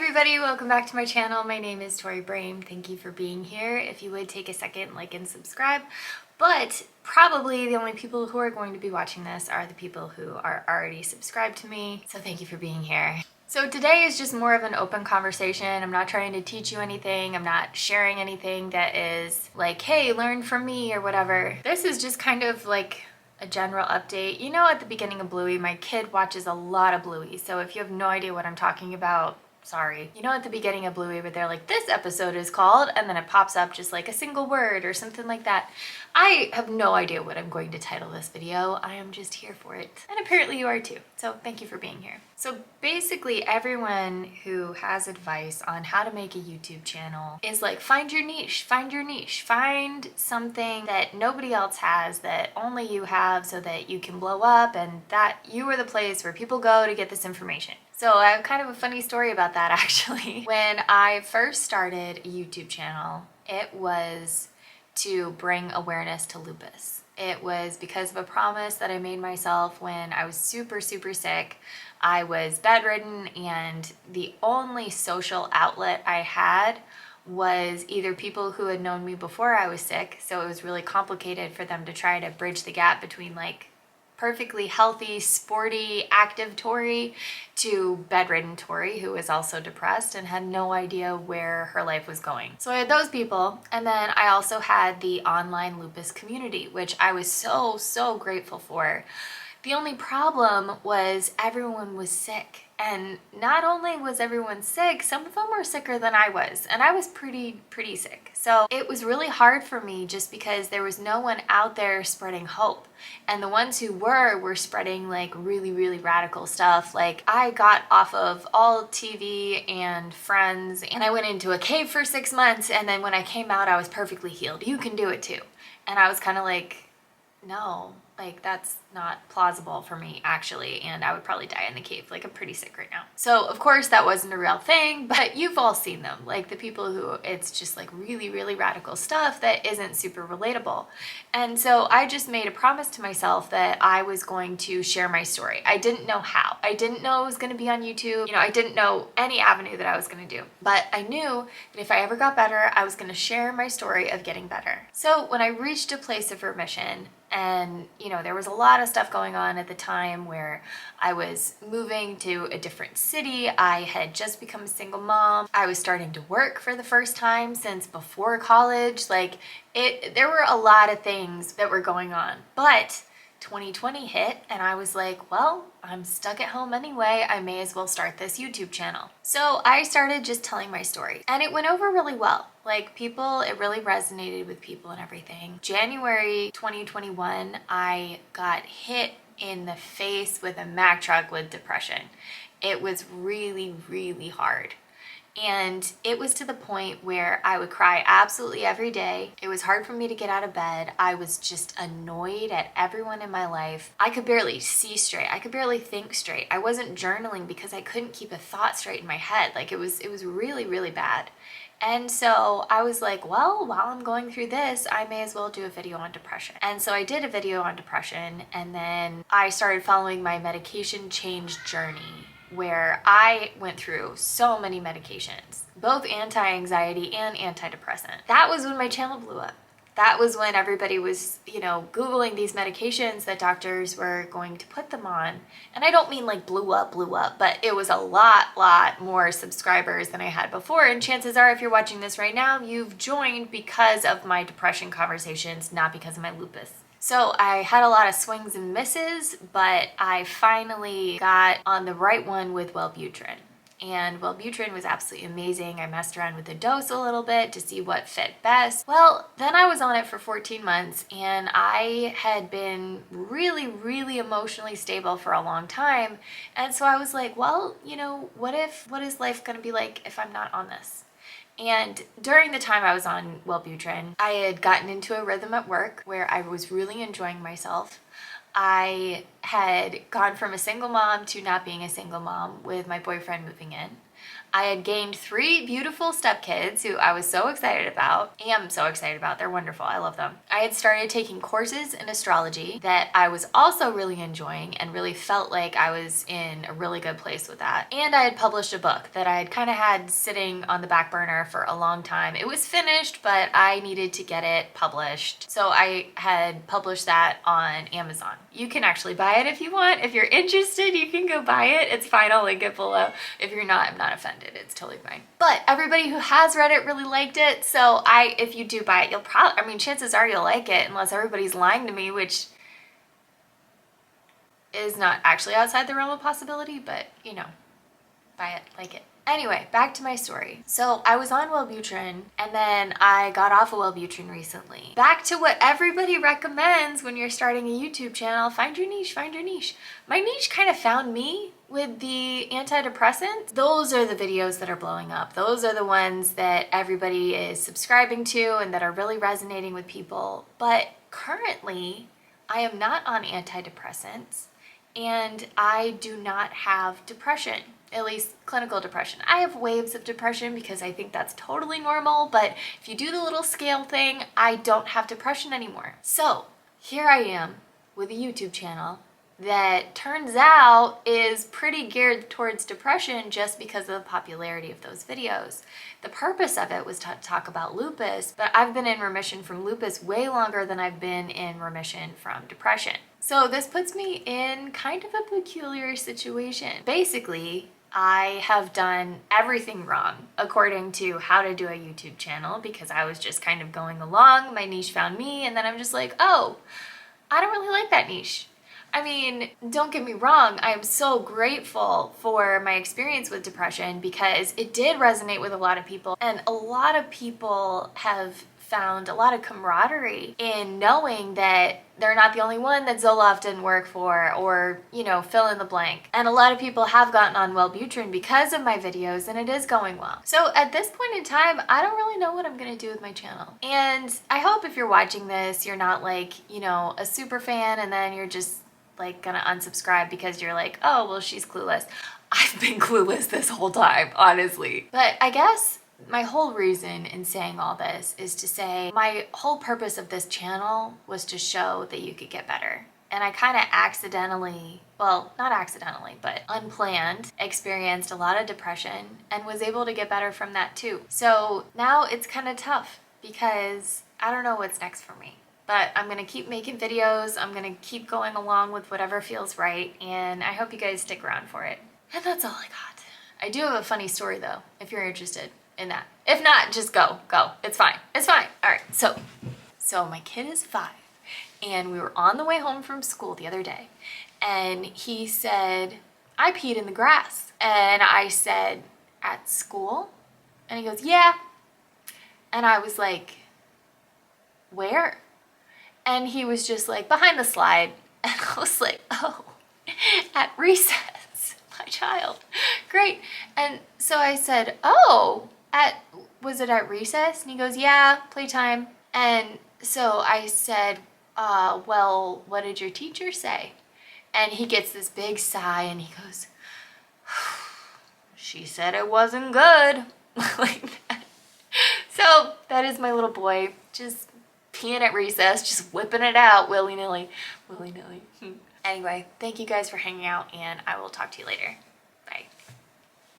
everybody, welcome back to my channel. My name is Tori Brame. Thank you for being here. If you would take a second, like and subscribe. But probably the only people who are going to be watching this are the people who are already subscribed to me. So thank you for being here. So today is just more of an open conversation. I'm not trying to teach you anything. I'm not sharing anything that is like, hey, learn from me or whatever. This is just kind of like a general update. You know, at the beginning of Bluey, my kid watches a lot of Bluey. So if you have no idea what I'm talking about, sorry. You know, at the beginning of Bluey, where they're like, this episode is called, and then it pops up just like a single word or something like that. I have no idea what I'm going to title this video. I am just here for it. And apparently you are too. So thank you for being here. So basically everyone who has advice on how to make a YouTube channel is like, find your niche, find your niche, find something that nobody else has that only you have so that you can blow up and that you are the place where people go to get this information. So I have kind of a funny story about that actually. When I first started a YouTube channel, it was to bring awareness to lupus. It was because of a promise that I made myself when I was super sick. I was bedridden and the only social outlet I had was either people who had known me before I was sick, so it was really complicated for them to try to bridge the gap between like perfectly healthy, sporty, active Tori to bedridden Tori, who was also depressed and had no idea where her life was going. So I had those people, and then I also had the online lupus community, which I was so grateful for. The only problem was everyone was sick. And not only was everyone sick, some of them were sicker than I was, and I was pretty sick. So it was really hard for me just because there was no one out there spreading hope. And the ones who were spreading like really radical stuff. Like I got off of all TV and Friends, and I went into a cave for 6 months, and then when I came out, I was perfectly healed. You can do it too. And I was kind of like, no, like that's not plausible for me actually, and I would probably die in the cave. Like I'm pretty sick right now. So of course that wasn't a real thing, but you've all seen them, like the people who it's just like really radical stuff that isn't super relatable. And so I just made a promise to myself that I was going to share my story. I didn't know how. I didn't know it was going to be on YouTube. You know, I didn't know any avenue that I was going to do, but I knew that if I ever got better, I was going to share my story of getting better. So when I reached a place of remission, and you know, there was a lot of stuff going on at the time where I was moving to a different city. I had just become a single mom. I was starting to work for the first time since before college. Like there were a lot of things that were going on, but 2020 hit and I was like, well, I'm stuck at home anyway. I may as well start this YouTube channel. So I started just telling my story and it went over really well. Like people, it really resonated with people and everything. January 2021, I got hit in the face with a Mack truck with depression. It was really hard. And it was to the point where I would cry absolutely every day. It was hard for me to get out of bed. I was just annoyed at everyone in my life. I could barely see straight. I could barely think straight. I wasn't journaling because I couldn't keep a thought straight in my head. Like it was really bad. And so I was like, well, while I'm going through this, I may as well do a video on depression. And so I did a video on depression, and then I started following my medication change journey, where I went through so many medications, both anti-anxiety and antidepressant. That was when my channel blew up. That was when everybody was, you know, Googling these medications that doctors were going to put them on. And I don't mean like blew up, but it was a lot more subscribers than I had before. And chances are, if you're watching this right now, you've joined because of my depression conversations, not because of my lupus. So I had a lot of swings and misses, but I finally got on the right one with Wellbutrin. And Wellbutrin was absolutely amazing. I messed around with the dose a little bit to see what fit best. Well, then I was on it for 14 months and I had been really emotionally stable for a long time. And so I was like, well, you know, what is life gonna be like if I'm not on this? And during the time I was on Wellbutrin, I had gotten into a rhythm at work where I was really enjoying myself. I had gone from a single mom to not being a single mom with my boyfriend moving in. I had gained 3 beautiful stepkids who I was so excited about, am so excited about. They're wonderful. I love them. I had started taking courses in astrology that I was also really enjoying and really felt like I was in a really good place with that. And I had published a book that I had kind of had sitting on the back burner for a long time. It was finished, but I needed to get it published. So I had published that on Amazon. You can actually buy it if you want. If you're interested, you can go buy it. It's fine. I'll link it below. If you're not, I'm not offended. It's totally fine. But everybody who has read it really liked it. So if you do buy it, you'll probably, I mean, chances are you'll like it unless everybody's lying to me, which is not actually outside the realm of possibility, but you know, buy it, like it. Anyway, back to my story. So I was on Wellbutrin and then I got off of Wellbutrin recently. Back to what everybody recommends when you're starting a YouTube channel, find your niche, find your niche. My niche kind of found me with the antidepressants. Those are the videos that are blowing up. Those are the ones that everybody is subscribing to and that are really resonating with people. But currently, I am not on antidepressants and I do not have depression. At least clinical depression. I have waves of depression because I think that's totally normal, but if you do the little scale thing, I don't have depression anymore. So here I am with a YouTube channel that turns out is pretty geared towards depression just because of the popularity of those videos. The purpose of it was to talk about lupus, but I've been in remission from lupus way longer than I've been in remission from depression. So this puts me in kind of a peculiar situation. Basically, I have done everything wrong according to how to do a YouTube channel because I was just kind of going along, my niche found me, and then I'm just like, oh, I don't really like that niche. I mean, don't get me wrong, I am so grateful for my experience with depression because it did resonate with a lot of people, and a lot of people have found a lot of camaraderie in knowing that they're not the only one that Zoloft didn't work for, or, you know, fill in the blank. And a lot of people have gotten on Wellbutrin because of my videos, and it is going well. So at this point in time, I don't really know what I'm gonna do with my channel. And I hope if you're watching this, you're not like, you know, a super fan and then you're just like gonna unsubscribe because you're like, oh, well, she's clueless. I've been clueless this whole time, honestly. But I guess my whole reason in saying all this is to say my whole purpose of this channel was to show that you could get better. And I kind of accidentally, well, not accidentally, but unplanned, experienced a lot of depression and was able to get better from that too. So now it's kind of tough because I don't know what's next for me. But I'm gonna keep making videos, I'm gonna keep going along with whatever feels right, and I hope you guys stick around for it. And that's all I got. I do have a funny story though, if you're interested in that. If not, just go. It's fine. It's fine. All right. So my kid is 5 and we were on the way home from school the other day and he said, I peed in the grass. And I said, at school? And he goes, yeah. And I was like, where? And he was just like, behind the slide. And I was like, oh, at recess, my child. Great. And so I said, oh, was it at recess? And he goes, yeah, playtime. And so I said, well, what did your teacher say? And he gets this big sigh and he goes, she said it wasn't good. Like that. So that is my little boy, just peeing at recess, just whipping it out willy-nilly. Anyway, thank you guys for hanging out and I will talk to you later.